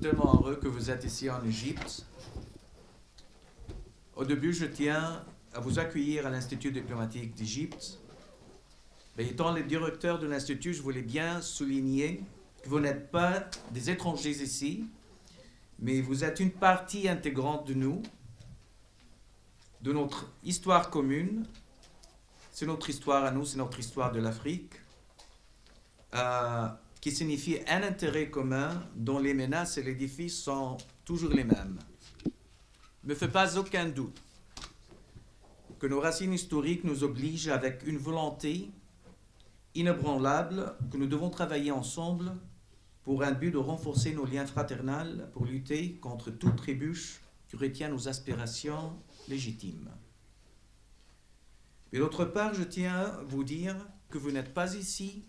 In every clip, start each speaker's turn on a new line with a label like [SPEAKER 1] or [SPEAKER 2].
[SPEAKER 1] tellement heureux que vous êtes ici en Égypte. Au début, je tiens à vous accueillir à l'Institut diplomatique d'Égypte. Mais étant le directeur de l'Institut, je voulais bien souligner que vous n'êtes pas des étrangers ici, mais vous êtes une partie intégrante de nous, de notre histoire commune. C'est notre histoire à nous, c'est notre histoire de l'Afrique, qui signifie un intérêt commun dont les menaces et les défis sont toujours les mêmes. Ne me fait pas aucun doute que nos racines historiques nous obligent avec une volonté inébranlable que nous devons travailler ensemble pour un but de renforcer nos liens fraternels pour lutter contre toute trébuche qui retient nos aspirations légitimes. Mais d'autre part, je tiens à vous dire que vous n'êtes pas ici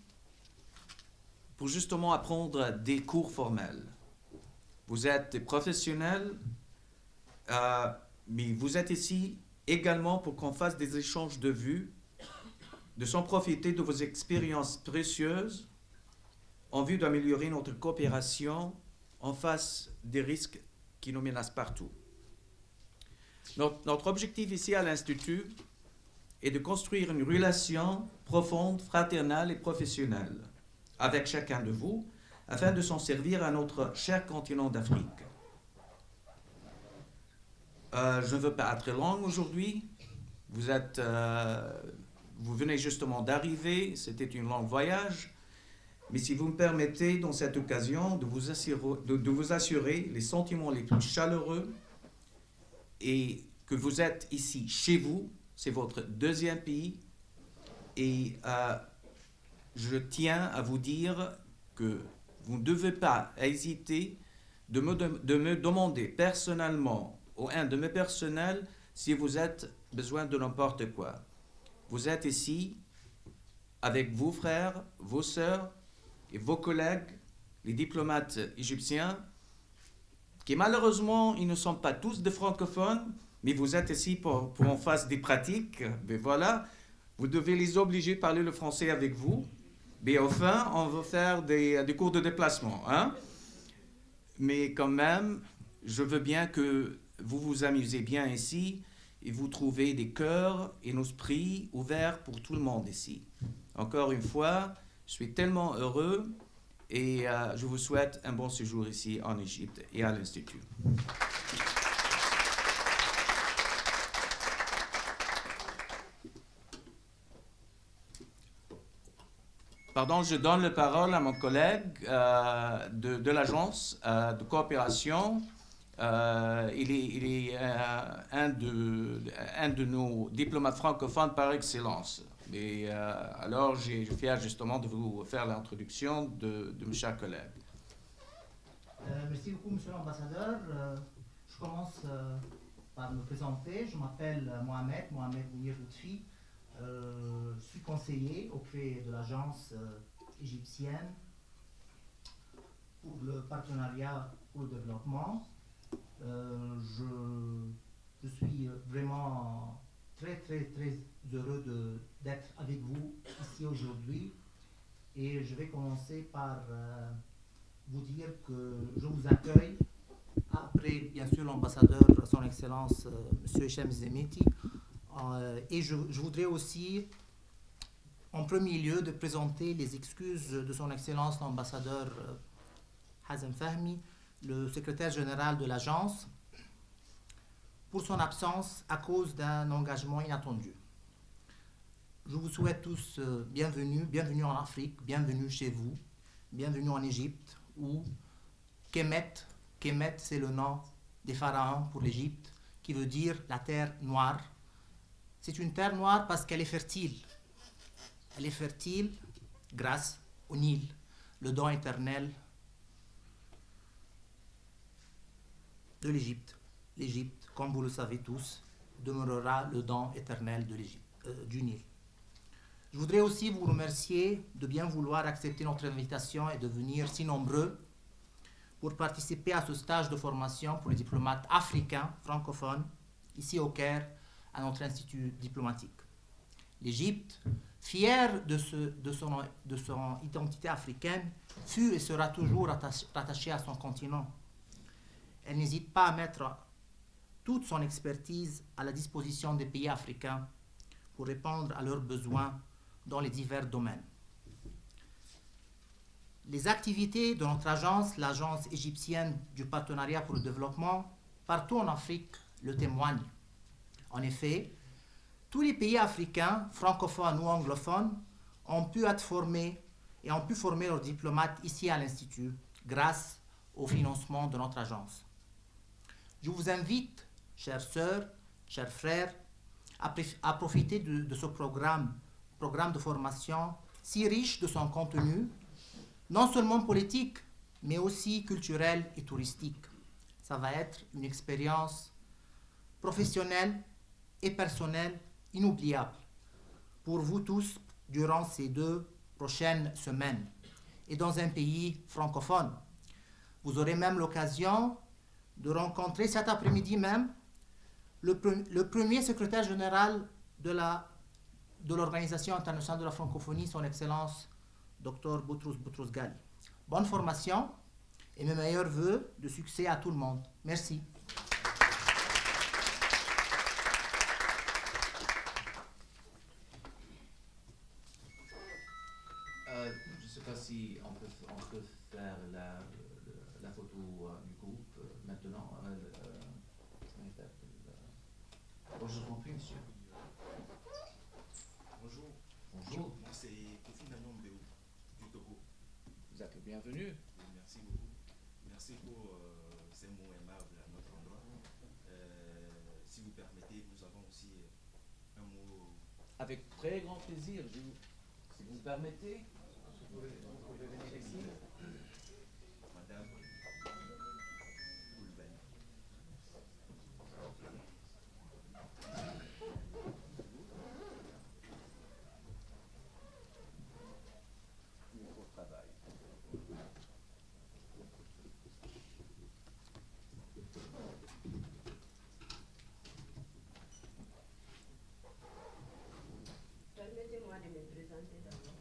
[SPEAKER 1] pour justement apprendre des cours formels. Vous êtes des professionnels, mais vous êtes ici également pour qu'on fasse des échanges de vues, de s'en profiter de vos expériences précieuses en vue d'améliorer notre coopération en face des risques qui nous menacent partout. Notre objectif ici à l'Institut est de construire une relation profonde, fraternelle et professionnelle avec chacun de vous, afin de s'en servir à notre cher continent d'Afrique. Je ne veux pas être long aujourd'hui. Vous venez justement d'arriver, c'était une longue voyage. Mais si vous me permettez, dans cette occasion, de vous assurer les sentiments les plus chaleureux et que vous êtes ici chez vous, c'est votre deuxième pays. Et je tiens à vous dire que vous ne devez pas hésiter de me demander personnellement, ou un de mes personnels, si vous avez besoin de n'importe quoi. Vous êtes ici avec vos frères, vos sœurs et vos collègues, les diplomates égyptiens, qui malheureusement, ils ne sont pas tous des francophones, mais vous êtes ici pour en faire des pratiques. Mais voilà, vous devez les obliger à parler le français avec vous. Mais enfin, on va faire des cours de déplacement. Hein? Mais quand même, je veux bien que vous vous amusez bien ici et vous trouvez des cœurs et nos esprits ouverts pour tout le monde ici. Encore une fois, je suis tellement heureux et je vous souhaite un bon séjour ici en Égypte et à l'Institut. Pardon, je donne la parole à mon collègue de l'agence de coopération. Il est un de nos diplomates francophones par excellence. Et alors, je suis fier justement de vous faire l'introduction de mes chers collègues.
[SPEAKER 2] Merci beaucoup, monsieur l'ambassadeur. Je commence par me présenter. Je m'appelle Mohamed Mounir Lutfi. Je suis conseiller auprès de l'agence égyptienne pour le partenariat pour le développement. Je suis vraiment très heureux d'être avec vous ici aujourd'hui et je vais commencer par vous dire que je vous accueille après bien sûr l'ambassadeur, son excellence M. Hichem Zemeti, et je voudrais aussi en premier lieu de présenter les excuses de son excellence l'ambassadeur Hazem Fahmi, le secrétaire général de l'agence, pour son absence à cause d'un engagement inattendu. Je vous souhaite tous bienvenue en Afrique, bienvenue chez vous, bienvenue en Égypte, où Kemet, c'est le nom des pharaons pour l'Égypte, qui veut dire la terre noire. C'est une terre noire parce qu'elle est fertile. Elle est fertile grâce au Nil, le don éternel de l'Égypte. L'Égypte, comme vous le savez tous, demeurera le don éternel de du Nil. Je voudrais aussi vous remercier de bien vouloir accepter notre invitation et de venir si nombreux pour participer à ce stage de formation pour les diplomates africains francophones, ici au Caire, à notre institut diplomatique. L'Égypte, fière de son identité africaine, fut et sera toujours rattachée à son continent. elle n'hésite pas à mettre toute son expertise à la disposition des pays africains pour répondre à leurs besoins dans les divers domaines. Les activités de notre agence, l'Agence égyptienne du partenariat pour le développement, partout en Afrique, le témoignent. En effet, tous les pays africains, francophones ou anglophones, ont pu être formés et ont pu former leurs diplomates ici à l'Institut grâce au financement de notre agence. Je vous invite, chères sœurs, chers frères, à profiter de ce programme de formation si riche de son contenu, non seulement politique, mais aussi culturel et touristique. Ça va être une expérience professionnelle et personnelle inoubliable pour vous tous durant ces 2 prochaines semaines et dans un pays francophone. Vous aurez même l'occasion de rencontrer cet après-midi même le premier secrétaire général de l'Organisation internationale de la francophonie, son Excellence Dr Boutros Ghali. Bonne formation et mes meilleurs vœux de succès à tout le monde. Merci.
[SPEAKER 1] Je ne sais pas si on peut faire la photo du groupe maintenant. Bonjour, je vous en prie, monsieur.
[SPEAKER 3] Bonjour.
[SPEAKER 1] Bonjour.
[SPEAKER 3] Moi, c'est Kofi Nanom du Togo.
[SPEAKER 1] Vous êtes le bienvenu.
[SPEAKER 3] Merci beaucoup. Merci pour ces mots aimables à notre endroit. Si vous permettez, nous avons aussi un mot.
[SPEAKER 1] Avec très grand plaisir, si vous permettez, vous pouvez venir ici.
[SPEAKER 3] Madame Boulbani.
[SPEAKER 1] Au travail.
[SPEAKER 4] Permettez-moi de me présenter d'abord.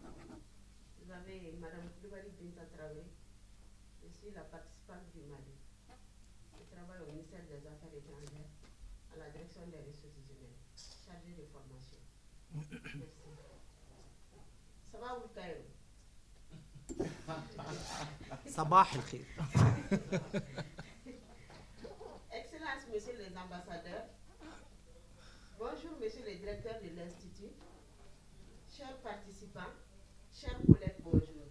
[SPEAKER 4] Vous avez Madame Koulibaly Binta Traoré. Je suis la participante du Mali. Je travaille au ministère des Affaires étrangères, à la direction des ressources humaines, chargée de formation. Merci. Ça va, vous, Cairo?
[SPEAKER 2] Sabah al-Khair.
[SPEAKER 4] Excellences, messieurs les ambassadeurs, bonjour, monsieur le directeur de l'Institut, chers participants, chers collègues, bonjour.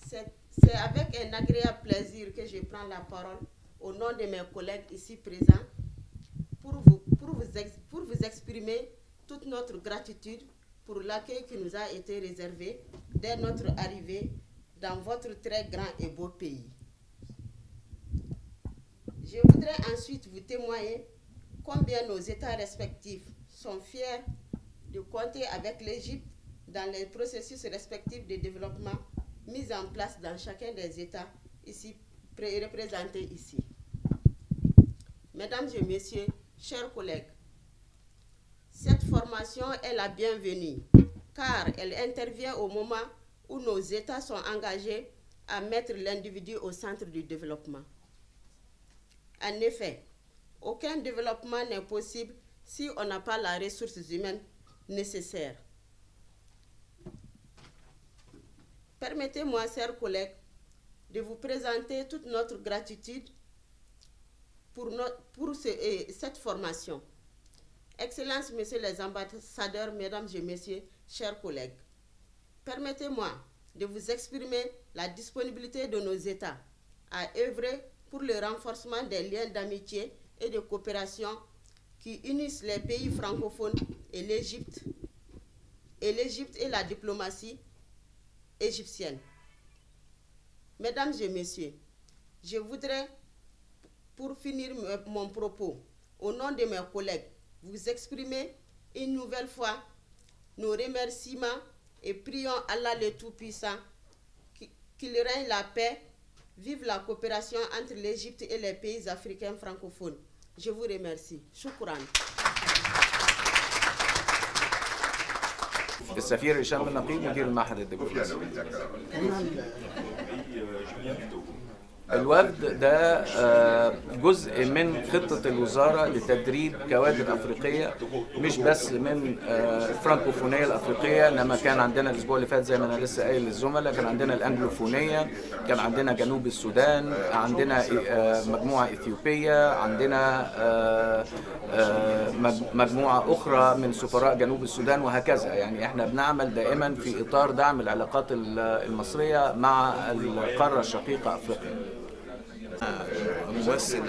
[SPEAKER 4] C'est avec un agréable plaisir que je prends la parole au nom de mes collègues ici présents pour vous exprimer toute notre gratitude pour l'accueil qui nous a été réservé dès notre arrivée dans votre très grand et beau pays. Je voudrais ensuite vous témoigner combien nos États respectifs sont fiers de compter avec l'Égypte dans les processus respectifs de développement mis en place dans chacun des États ici représentés ici. Mesdames et messieurs, chers collègues, cette formation est la bienvenue car elle intervient au moment où nos États sont engagés à mettre l'individu au centre du développement. En effet, aucun développement n'est possible si on n'a pas la ressource humaine nécessaire. Permettez-moi, chers collègues, de vous présenter toute notre gratitude pour cette formation. Excellences, messieurs les ambassadeurs, mesdames et messieurs, chers collègues, permettez-moi de vous exprimer la disponibilité de nos États à œuvrer pour le renforcement des liens d'amitié et de coopération qui unissent les pays francophones et l'Égypte et la diplomatie égyptienne. Mesdames et messieurs, je voudrais, pour finir mon propos, au nom de mes collègues, vous exprimer une nouvelle fois nos remerciements et prions Allah le Tout-Puissant qu'il règne la paix, vive la coopération entre l'Égypte et les pays africains francophones. Je vous remercie. Shukran.
[SPEAKER 5] السفير هشام النقيب مدير المعهد الدبلوماسي.
[SPEAKER 3] Je viens du Togo.
[SPEAKER 5] الوفد ده جزء من خطة الوزارة لتدريب كوادر أفريقية، مش بس من الفرانكوفونية الأفريقية، إنما كان عندنا الأسبوع اللي فات زي ما أنا لسه قايل للزملاء، كان عندنا الأنجلوفونية، كان عندنا جنوب السودان، عندنا مجموعة إثيوبية، عندنا مجموعة أخرى من سفراء جنوب السودان، وهكذا. يعني إحنا بنعمل دائما في إطار دعم العلاقات المصرية مع القارة الشقيقة أفريقيا.
[SPEAKER 6] ممثل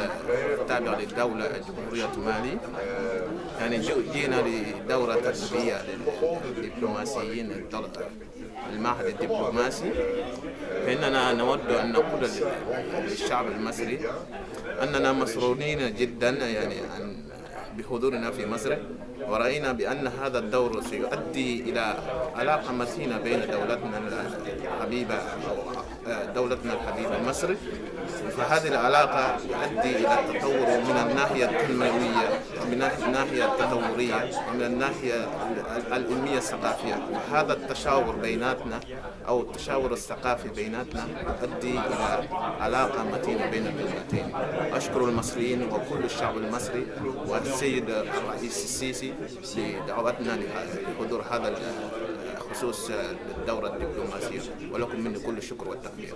[SPEAKER 6] تابع للدولة جمهورية مالي. يعني جينا لدورة تدريبية للدبلوماسيين المعهد الدبلوماسي، فإننا نود أن نقول للشعب المصري أننا مسرورين جدا يعني بحضورنا في مصر، ورأينا بأن هذا الدور سيؤدي إلى علاقة متينة بين دولتنا الحبيبة مصر. فهذه العلاقة تؤدي إلى التطور من الناحية التنموية ومن الناحية التطورية ومن الناحية العلمية الثقافية. هذا التشاور بيناتنا أو التشاور الثقافي بيناتنا يؤدي إلى علاقة متينة بين الدولتين. أشكر المصريين وكل الشعب المصري والسيد الرئيس السيسي لدعوتنا لحضور هذا خصوص الدورة الدبلوماسية، ولكم مني كل الشكر والتقدير.